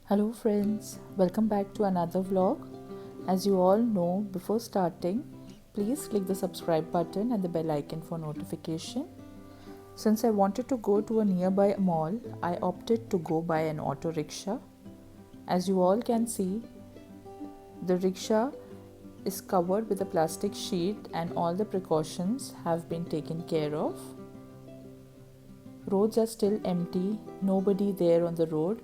Hello friends, welcome back to another vlog. As you all know, before starting, please click the subscribe button and the bell icon for notification. Since I wanted to go to a nearby mall, I opted to go by an auto rickshaw. As you all can see, the rickshaw is covered with a plastic sheet and all the precautions have been taken care of. Roads are still empty, nobody there on the road,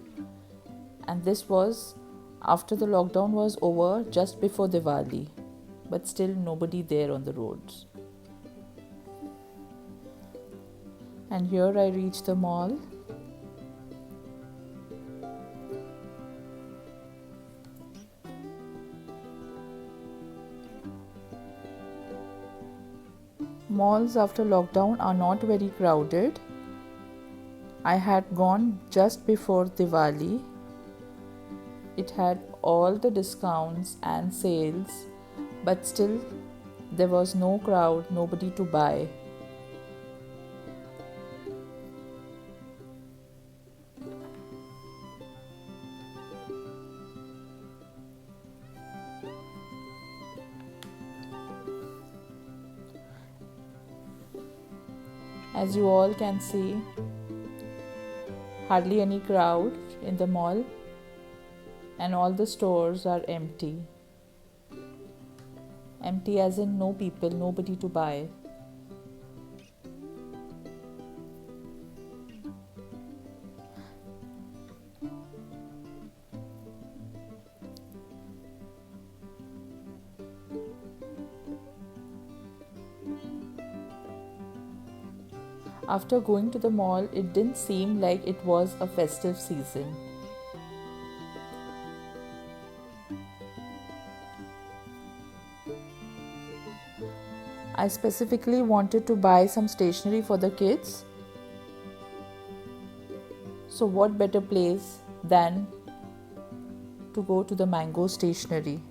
and this was after the lockdown was over just before Diwali, but still nobody there on the roads. And here I reached the mall. Malls after lockdown are not very crowded. I had gone just before Diwali. It had all the discounts and sales, but still there was no crowd, nobody to buy. As you all can see, hardly any crowd in the mall, and all the stores are empty. Empty as in no people, nobody to buy. After going to the mall, it didn't seem like it was a festive season. I specifically wanted to buy some stationery for the kids. So, what better place than to go to the Mango Stationery?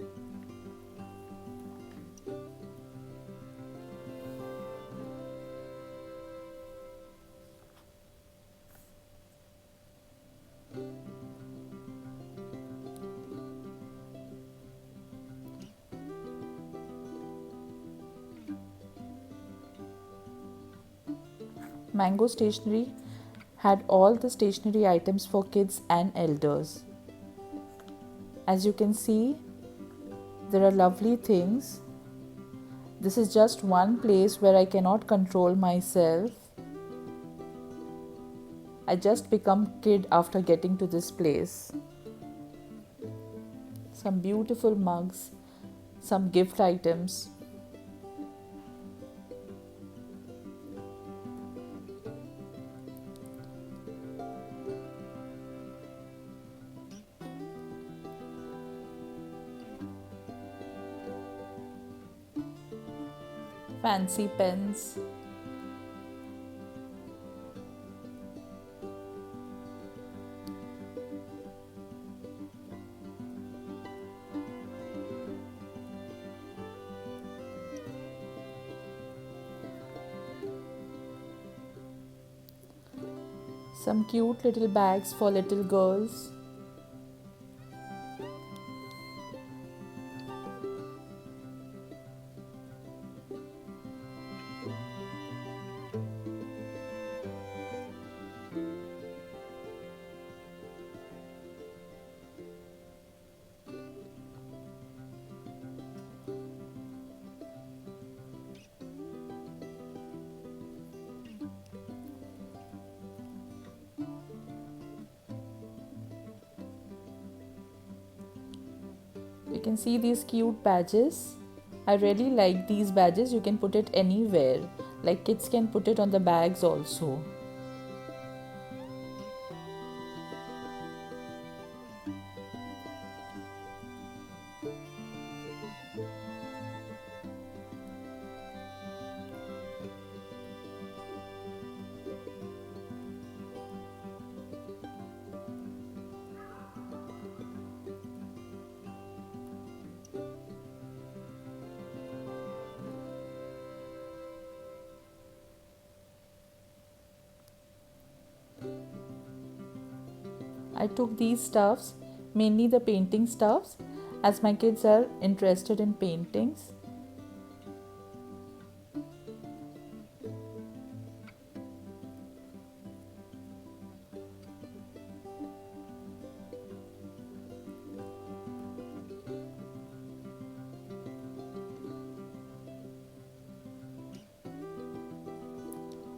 Mango Stationery had all the stationery items for kids and elders. As you can see, there are lovely things. This is just one place where I cannot control myself. I just become kid after getting to this place. Some beautiful mugs, some gift items. Fancy pens. Some cute little bags for little girls. You can see these cute badges. I really like these badges. You can put it anywhere. Like kids can put it on the bags also. I took these stuffs mainly the painting stuffs, as my kids are interested in paintings.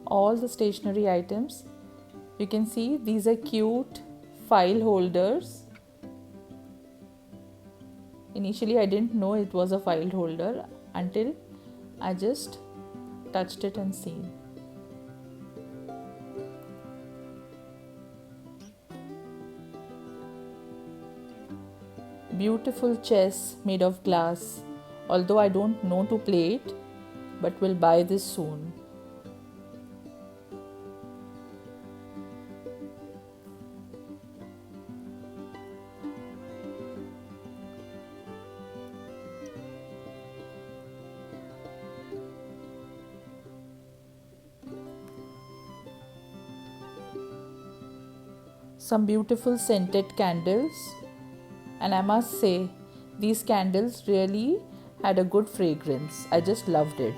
All the stationery items, you can see these are cute file holders. Initially I didn't know it was a file holder until I just touched it and seen. Beautiful chess made of glass, although I don't know to play it, but will buy this soon. Some beautiful scented candles, and I must say these candles really had a good fragrance. I just loved it.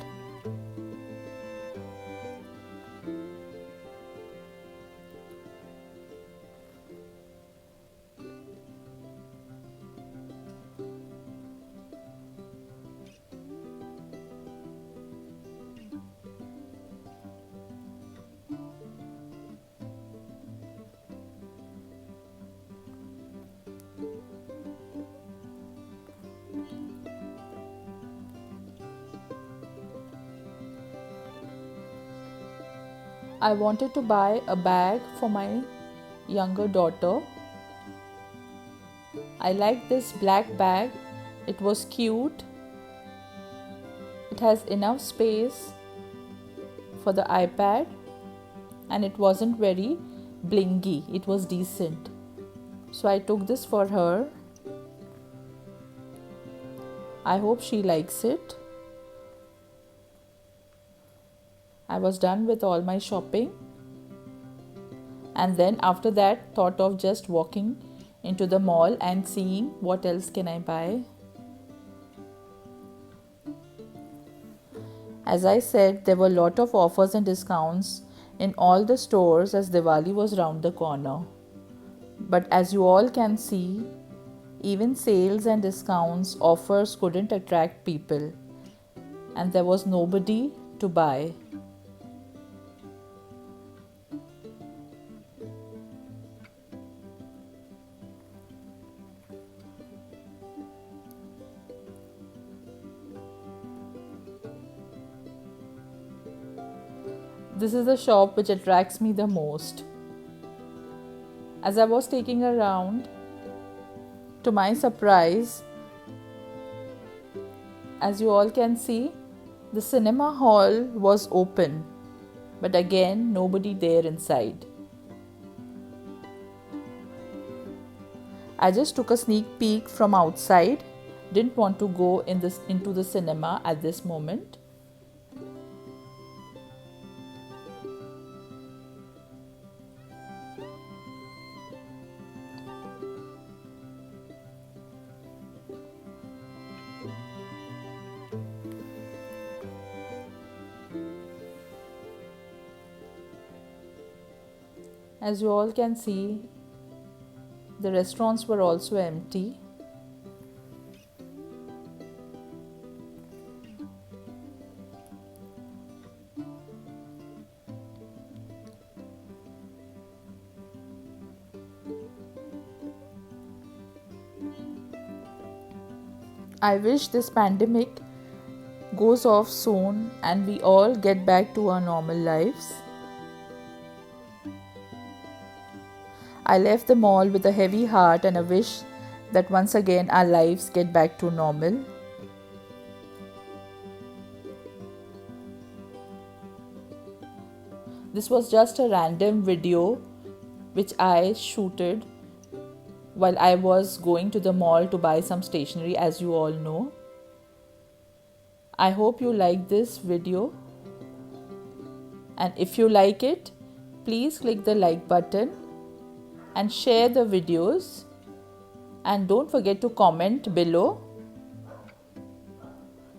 I wanted to buy a bag for my younger daughter. I liked this black bag. It was cute. It has enough space for the iPad and it wasn't very blingy. It was decent. So I took this for her. I hope she likes it. I was done with all my shopping, and then after that thought of just walking into the mall and seeing what else can I buy. As I said, there were a lot of offers and discounts in all the stores as Diwali was round the corner. But as you all can see, even sales and discounts offers couldn't attract people, and there was nobody to buy. This is the shop which attracts me the most. As I was taking around, to my surprise, as you all can see, the cinema hall was open, but again nobody there inside. I just took a sneak peek from outside, didn't want to go into the cinema at this moment. As you all can see, the restaurants were also empty. I wish this pandemic goes off soon and we all get back to our normal lives. I left the mall with a heavy heart and a wish that once again our lives get back to normal. This was just a random video which I shooted while I was going to the mall to buy some stationery, as you all know. I hope you like this video, and if you like it, please click the like button and share the videos. and don't forget to comment below.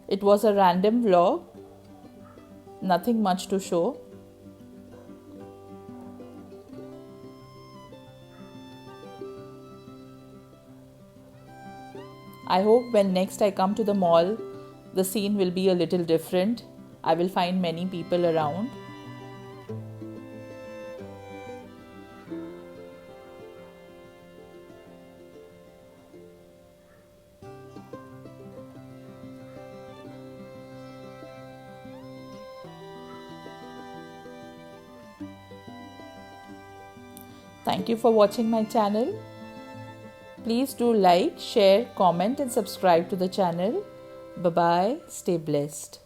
It was a random vlog, nothing much to show. I hope when next I come to the mall, the scene will be a little different. I will find many people around. Thank you for watching my channel. Please do like, share, comment and subscribe to the channel. Bye bye. Stay blessed.